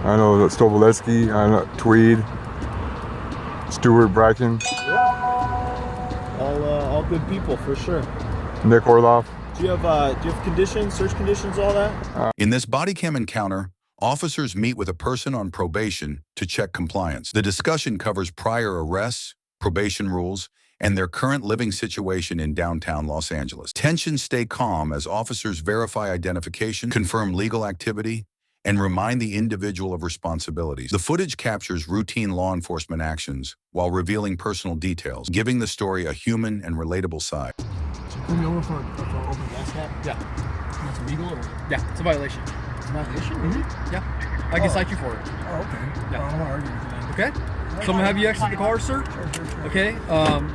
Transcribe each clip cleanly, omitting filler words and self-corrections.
I know Stoboletsky, I know Tweed, Stewart Bracken, all good people for sure. Nick Orloff. Do you have conditions, search conditions, all that? In this body cam encounter, officers meet with a person on probation to check compliance. The discussion covers prior arrests, probation rules, and their current living situation in downtown Los Angeles. Tensions stay calm as officers verify identification, confirm legal activity, and remind the individual of responsibilities. The footage captures routine law enforcement actions while revealing personal details, giving the story a human and relatable side. So you pull me over for open gas cap? Yeah. That's illegal? Or? Yeah, it's a violation. It's a violation? Mm-hmm. Yeah. I can cite you for it. Oh, okay. Yeah. I don't want to argue with you then. Okay? So I'm gonna have you exit the car, sir. Sure. Okay.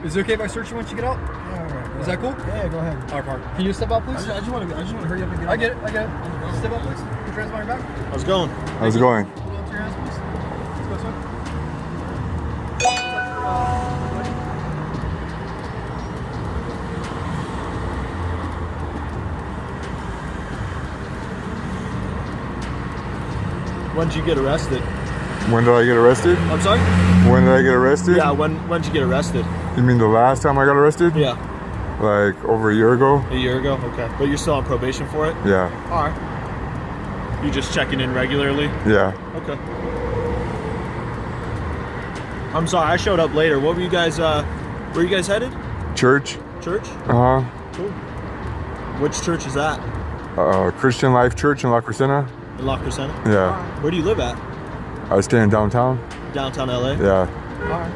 Is it okay if I search you once you get out? Yeah, all right. Is that cool? Yeah, go ahead. All right, Park. Can you step out, please? I just want to hurry up and get out. I get it. Step out, please. Put your hands behind your back. How's it going? How's it going? Hold on to your hands, please. Let's go, sir. When did you get arrested? When did I get arrested? I'm sorry? When did I get arrested? Yeah, when did you get arrested? You mean the last time I got arrested? Yeah, Like over a year ago? a year ago. Okay, but you're still on probation for it. Yeah. All right. You just checking in regularly. Yeah. Okay. I'm sorry, I showed up later. What were you guys? Where you guys headed? Church? Church? Uh-huh. Cool. Which church is that? Christian Life Church in La Crescenta? In La Crescenta? Yeah. Where do you live at? I stay in downtown? Downtown LA? Yeah. All right.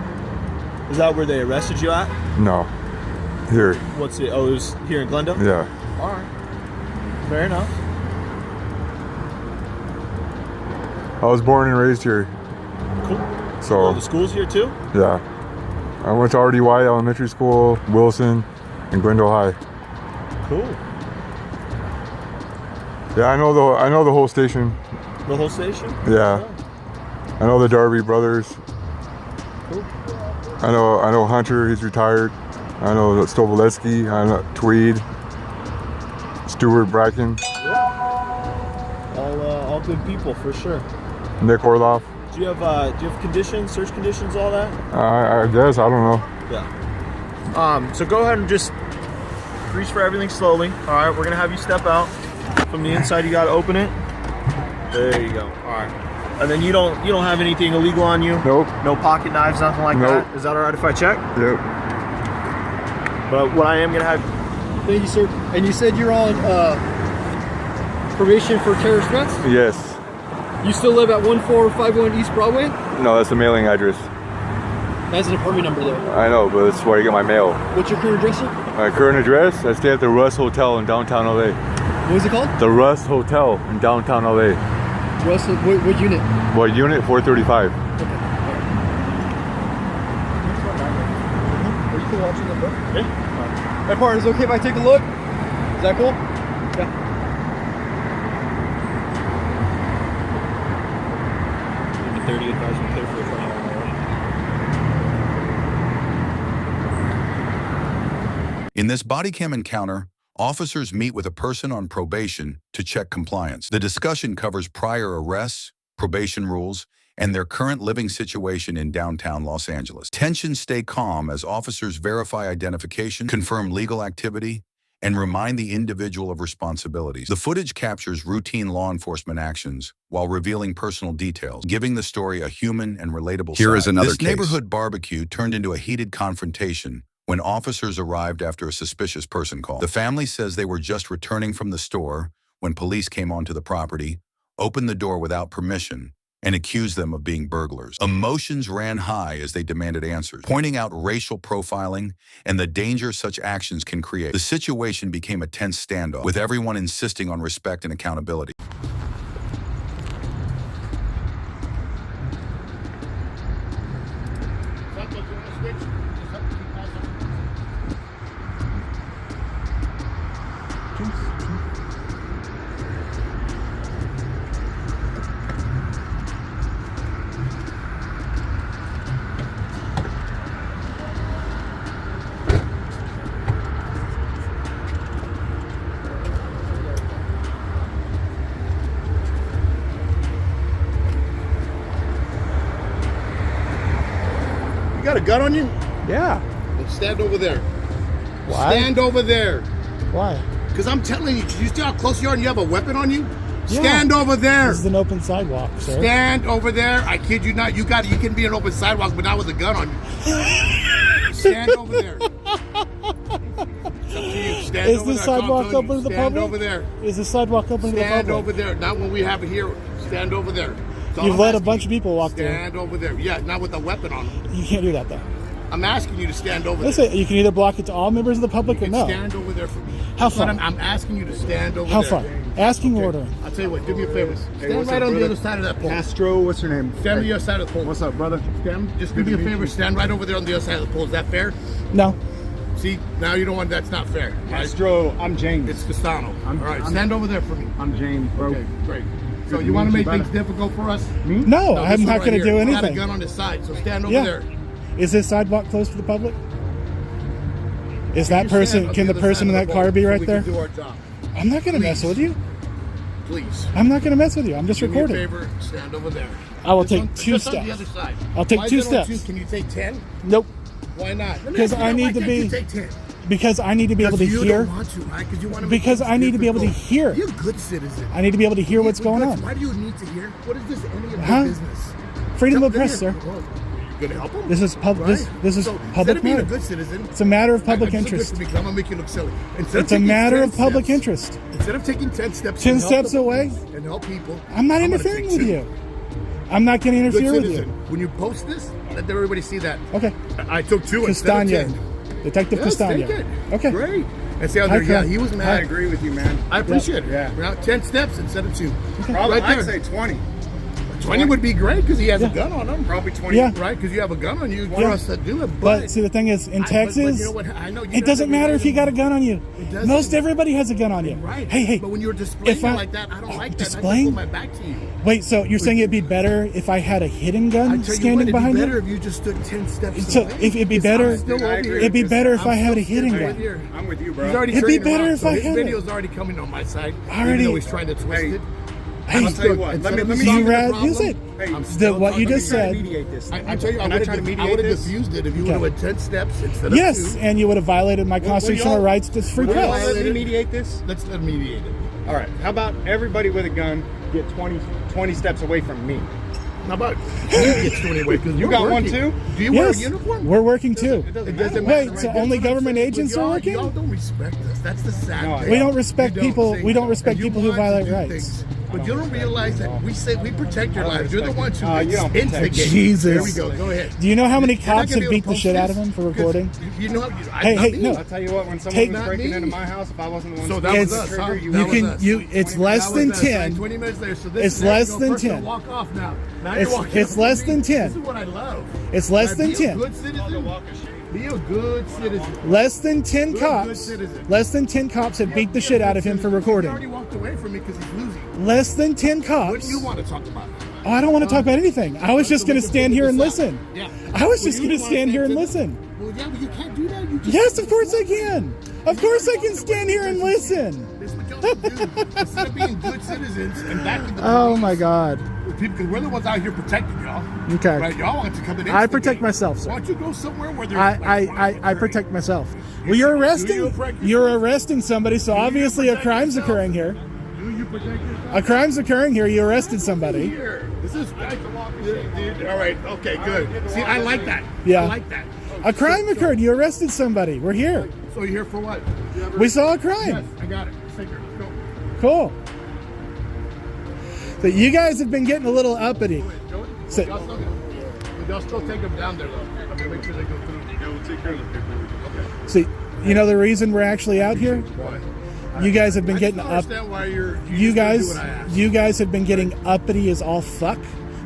Is that where they arrested you at? No. Here. What's it? Oh, it was here in Glendale? Yeah. All right. Fair enough. I was born and raised here. Cool. So, Oh, the school's here too? yeah. I went to RDY Elementary School, Wilson, and Glendale High. Cool. Yeah, I know the whole station. The whole station? Yeah. I know the Darby brothers. Cool. I know Hunter, he's retired. I know Stoboletsky, I know Tweed, Stewart Bracken, All good people for sure. Nick Orloff. Do you have conditions, search conditions, all that? I guess, I don't know. Yeah. So go ahead and just reach for everything slowly. All right, we're gonna have you step out from the inside. You gotta open it. There you go. All right. And then you don't have anything illegal on you? Nope. No pocket knives, nothing like Nope. that? Is that all right if I check? Yep. But what I am gonna have. Thank you, sir. And you said you're on probation for terrorist threats? Yes. You still live at 1451 East Broadway? No, that's the mailing address. That's an apartment number, though. I know, but that's where I get my mail. What's your current address, sir? My current address, I stay at the Russ Hotel in downtown LA. What is it called? The Russ Hotel in downtown LA. Russell, what unit? What unit? 435. Are you cool watching the book? Yeah. That part is okay if I take a look? Is that cool? Yeah. Maybe 30 advisement pay for a 20-hour. In this body cam encounter, officers meet with a person on probation to check compliance. The discussion covers prior arrests, probation rules, and their current living situation in downtown Los Angeles. Tensions stay calm as officers verify identification, confirm legal activity, and remind the individual of responsibilities. The footage captures routine law enforcement actions while revealing personal details, giving the story a human and relatable side. Here is another This case. neighborhood barbecue turned into a heated confrontation when officers arrived after a suspicious person call. The family says they were just returning from the store when police came onto the property, opened the door without permission, and accused them of being burglars. Emotions ran high as they demanded answers, pointing out racial profiling and the danger such actions can create. The situation became a tense standoff, with everyone insisting on respect and accountability. got a gun on you? Yeah. Then stand over there. Why? Stand over there. Why? Because I'm telling you, you see how close you are and you have a weapon on you? Yeah. Stand over there. This is an open sidewalk, sir. Stand over there. I kid you not. You can be an open sidewalk, but not with a gun on you. Stand over there. It's up to you. Stand Is over the there. sidewalk It's all open to the Stand public? over there. Is the sidewalk open to the Stand public? over there. Not when we have it here. Stand over there. That's all You've I'm let a asking bunch you. of people walk Stand over there. Yeah, not with a weapon on them. You can't do that, though. I'm asking you to stand over there. Listen, you can either block it to all members of the public or no. Stand over there for me. How That's what far? I'm asking you to stand over How there. far? Asking or Okay. ordering? I'll tell you what, do me a favor. Stand what's right up, on the brother? other side of that pole. Castro, what's your name? Stand on the other side of the pole. What's up, brother? Just do me a favor, stand right over there on the other side of the pole. Is that fair? No. See, now you don't want, that's not fair. Right? Castro, I'm James. It's Castano. I'm- All right, I'm- stand over there for me. I'm James, bro. Okay, great. So Good you to want to meet make you, things brother. difficult for us? No, this I'm one not right going to here. do You got a anything. gun on his side, so stand over Yeah. there. Is this sidewalk closed to the public? Is that You person? stand on Can the other side person in of that the car pole be so right we there? can do our job. I'm not going to mess Please. with you. Please. I'm not going to mess with you. I'm just Do me a recording. favor, stand over there. I will Just take on- two just on the steps. other side. I'll take Why is two it on steps. Can you take 10? Nope. Why not? Let me Because ask you I that. need Why to can't you be- take 10? Because I need to be able to Because you hear. don't want to, right? Because you want to make Because things I need to be able to difficult. hear. You're a good citizen. I need to be able to hear what's going on. Why do you need to hear? What is this any of Huh? your business? Freedom Tell of them press, here. sir. Well, you're gonna help them. This is pub. This is So, instead public of being a matter. good citizen, It's a matter of public this is interest. good for me, 'cause I'm gonna make you look silly. Instead It's a taking matter 10 of public steps- interest. Instead of taking 10 steps, 10 to help steps the away? police and help people, I'm not gonna interfering take with 2. you. I'm not going to Good interfere with citizen. you. When you post this, let everybody see that. Okay. I took 2 instead of Castagna. 10. Detective Yes, Castagna. take it. Okay. Great. And see how Hi, there, yeah, Craig. he was I mad. agree with you, man. I appreciate it. Yeah. We're now 10 steps instead of 2. Probably, Right I'd there. say 20. 20 would be great because he has Yeah. a gun on him. Probably 20. Yeah. Right? Because you have a gun on you for Yeah. us to do it. But see, the thing is, in Texas, you know what? I know you it guys doesn't have matter if you got a related- gun on you. It doesn't. Most everybody has a gun on you. Right. Hey. But when you're displaying if it I- like that, I don't like that. displaying? I just put my back to you. Wait, so you're saying it'd be better if I had a hidden I gun tell you standing what, it'd behind be better you? if you just stood 10 steps So away. if it'd be 'Cause better- I'm still Dude, I over agree. here. It'd be better if I'm I had a still hidden right gun. here. I'm with you, bro. He's already It'd be turning better around, if so I his had it. video's already coming on my side. Already- Even though he's trying to twist Hey. it. Hey, I'll tell you what. Let me do you solve the rather problem. use it? Hey, I'm The, still what you talking just to try to said. mediate this. I tell you, Can I try to mediate I would have this? diffused it if you Okay. would have went 10 steps instead of Yes, 2. and you would have violated my constitutional y'all- rights to free Will you all press. let me mediate this? Let's let me mediate it. All right. How about everybody with a gun get 20 steps away from me? How about you get 20 away? Because You got one too? Do you wear a Yes, uniform? we're working too. It doesn't It doesn't matter. matter. Wait, so right? only That's what I'm government saying. agents But are y'all- working? Y'all don't respect us. That's the sad No, thing. We don't respect You don't. people. See? We don't respect And you people who want to violate do rights. things, But you don't realize that we protect your I don't lives. You're the respect ones who it. You don't protect instigate. it. Jesus. There we go. Go ahead. Do you know how many You're not cops gonna have be beat able the to shit out post of him for this, 'cause recording? You know, Hey, not hey, me. no. I'll tell you what. When someone Take- was Not breaking me. into my house, if I wasn't the one. So to that pull was the us, trigger, huh? you That You was can us. you. It's less That than was us, 10. right? 20 minutes later. So this It's is now less you go than first and 10. Walk off now. Now It's- you're walking it's up less to me. than 10. This is what I love. It's less Now, than be 10. a good citizen. Be a good citizen. Less than 10 Good cops. citizen. Less than 10 cops have beat the shit out of him for He recording. already walked away from me because he's losing. Less than 10 What cops. do you want to talk about? Oh, I don't want to talk about anything. I was just going to stand here and listen. Yeah. I was Well, just you going to wanna stand here and say- listen. Well, yeah, but you can't do that. You just Yes, of course I can. Of course I can stand here and listen. That's what y'all do. Instead of being good citizens and backing the Oh police, my God. because we're the ones out here protecting y'all. Okay. Right? Y'all want to come in. I protect myself, sir. Why don't you go somewhere where there's I protect myself. Well, you're arresting somebody, so obviously a crime's occurring here. Do you protect yourself? A crime's occurring here. You arrested somebody. Here. This is dude. All right. Okay. Good. See, I like that. Yeah. I like that. A crime occurred. You arrested somebody. We're here. So you're here for what? We saw a Yes, crime. I got it. Take her. Go. Cool. So you guys have been getting a little uppity. Joey? So- Y'all still take them down there though. Okay, make sure they go through. Yeah, we'll take care of the paperwork. Okay. See, you know the reason we're actually out here? Why? You guys have been I getting just up. don't understand why You just guys, do what I ask. you guys have been getting uppity as all fuck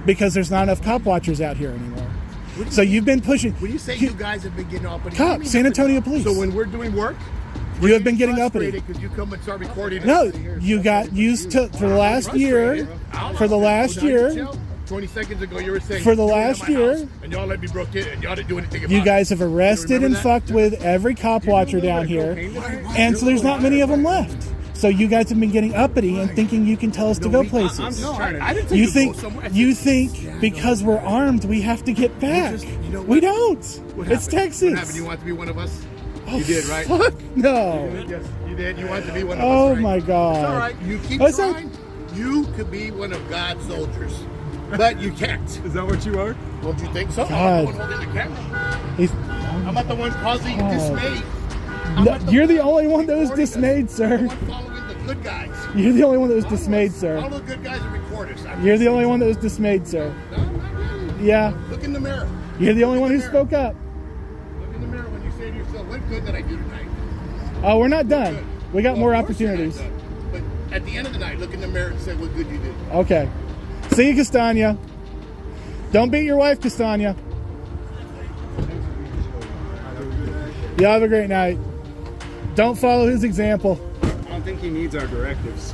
because there's not enough cop watchers out here anymore. So you've been pushing. When you say you guys have been getting up, Cops, San Antonio Police. So when we're doing work, You have been getting uppity. because you come and start recording. No, you got used to for the last year. For the last year, 20 seconds ago, you were saying For the "Get in last my year, house," and y'all let me broke in, and y'all didn't do anything about you it. guys have arrested remember and that? fucked with every cop watcher down here, and so there's not many of them left. So you guys have been getting uppity and thinking you can tell us to go places. I'm just trying to. I didn't tell You to think go somewhere. you think because we're armed we have to get back? just- you know we what? don't. What It's happened? Texas. What happened? You want to be one of us? Oh, You did, right? Fuck no. Yes, you did. You want to be one of Oh us, right? my God. It's all right. You keep That's not- trying. You could be one of God's soldiers, but you can't. Is that what you are? Don't you think so? God. I'm not the one holding the camera. He's- I'm not the one causing God. dismay. No, you're the only one that was recording us. dismayed, I'm sir. the one following the good guys. You're the only one that was dismayed, sir. All the good guys are recorders. You're the only one that was dismayed, sir. No, I'm not really. Yeah, Look in the mirror. you're the only one who spoke up. Look in the mirror when you say to yourself, "What good did I do tonight?" Oh, we're not done. Good. We got Well, more of course you're not opportunities. done. But at the end of the night, look in the mirror and say what good you did. Okay. See you, Castagna. Don't beat your wife, Castagna. You have a great night. Don't follow his example. I don't think he needs our directives.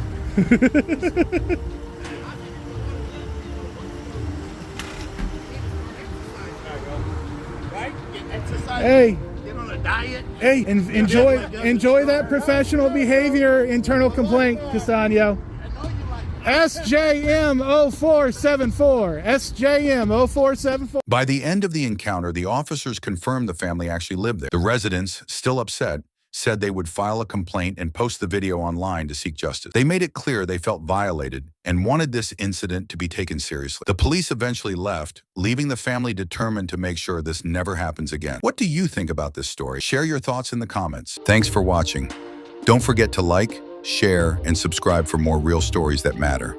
Right? Get exercise. Hey, Get on a diet. hey, enjoy that professional behavior internal complaint, Castagna. SJM 0474. SJM 0474. By the end of the encounter, the officers confirmed the family actually lived there. The residents, still upset, said they would file a complaint and post the video online to seek justice. They made it clear they felt violated and wanted this incident to be taken seriously. The police eventually left, leaving the family determined to make sure this never happens again. What do you think about this story? Share your thoughts in the comments. Thanks for watching. Don't forget to like, share, and subscribe for more real stories that matter.